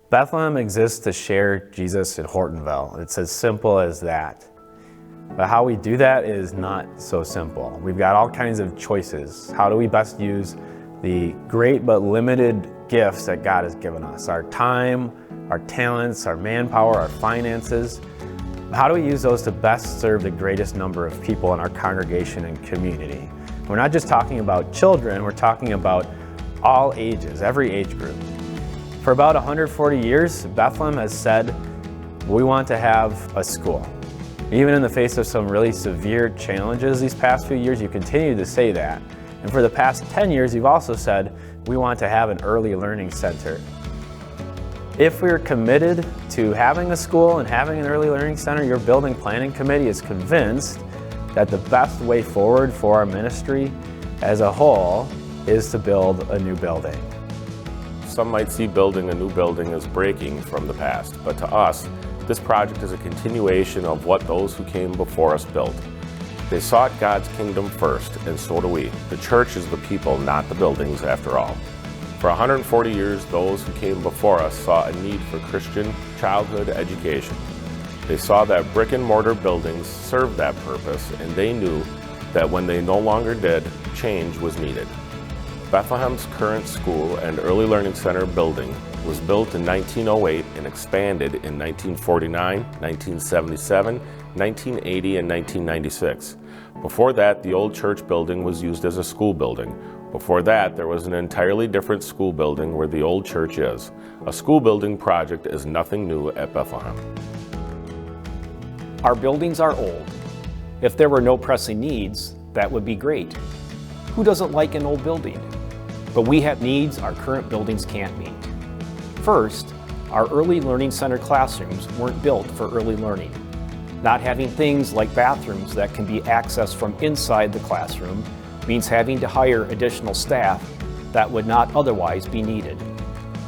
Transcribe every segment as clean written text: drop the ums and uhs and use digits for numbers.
Bethlehem exists to share Jesus in Hortonville. It's as simple as that. But how we do that is not so simple. We've got all kinds of choices. How do we best use the great but limited gifts that God has given us? Our time, our talents, our manpower, our finances. How do we use those to best serve the greatest number of people in our congregation and community? We're not just talking about children, we're talking about all ages, every age group. For about 140 years, Bethlehem has said, we want to have a school. Even in the face of some really severe challenges these past few years, you continue to say that. And for the past 10 years, you've also said, we want to have an early learning center. If we're committed to having a school and having an early learning center, your building planning committee is convinced that the best way forward for our ministry as a whole is to build a new building. Some might see building a new building as breaking from the past, but to us, this project is a continuation of what those who came before us built. They sought God's kingdom first, and so do we. The church is the people, not the buildings, after all. For 140 years, those who came before us saw a need for Christian childhood education. They saw that brick and mortar buildings served that purpose, and they knew that when they no longer did, change was needed. Bethlehem's current school and early learning center building was built in 1908 and expanded in 1949, 1977, 1980, and 1996. Before that, the old church building was used as a school building. Before that, there was an entirely different school building where the old church is. A school building project is nothing new at Bethlehem. Our buildings are old. If there were no pressing needs, that would be great. Who doesn't like an old building? But we have needs our current buildings can't meet. First, our early learning center classrooms weren't built for early learning. Not having things like bathrooms that can be accessed from inside the classroom means having to hire additional staff that would not otherwise be needed.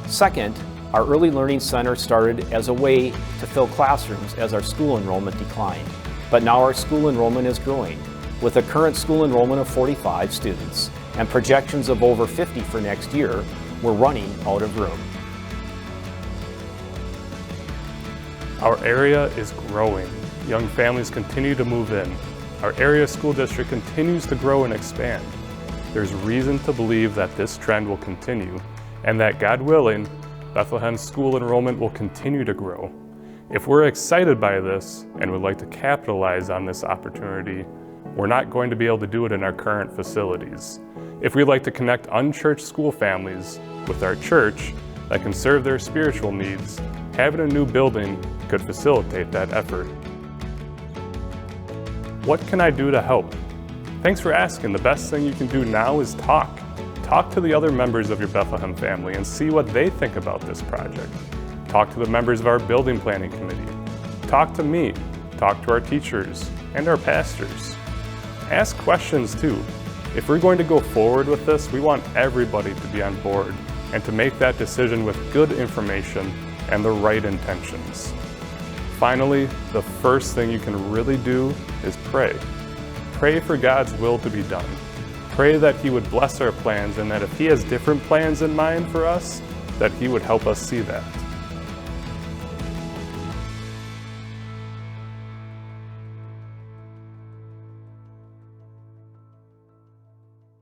Second, our early learning center started as a way to fill classrooms as our school enrollment declined. But now our school enrollment is growing. With a current school enrollment of 45 students and projections of over 50 for next year, we're running out of room. Our area is growing. Young families continue to move in. Our area school district continues to grow and expand. There's reason to believe that this trend will continue and that, God willing, Bethlehem's school enrollment will continue to grow. If we're excited by this and would like to capitalize on this opportunity, we're not going to be able to do it in our current facilities. If we'd like to connect unchurched school families with our church that can serve their spiritual needs, having a new building could facilitate that effort. What can I do to help? Thanks for asking. The best thing you can do now is talk. Talk to the other members of your Bethlehem family and see what they think about this project. Talk to the members of our building planning committee. Talk to me. Talk to our teachers and our pastors. Ask questions too. If we're going to go forward with this, we want everybody to be on board and to make that decision with good information and the right intentions. Finally, the first thing you can really do is pray. Pray for God's will to be done. Pray that He would bless our plans and that if He has different plans in mind for us, that He would help us see that.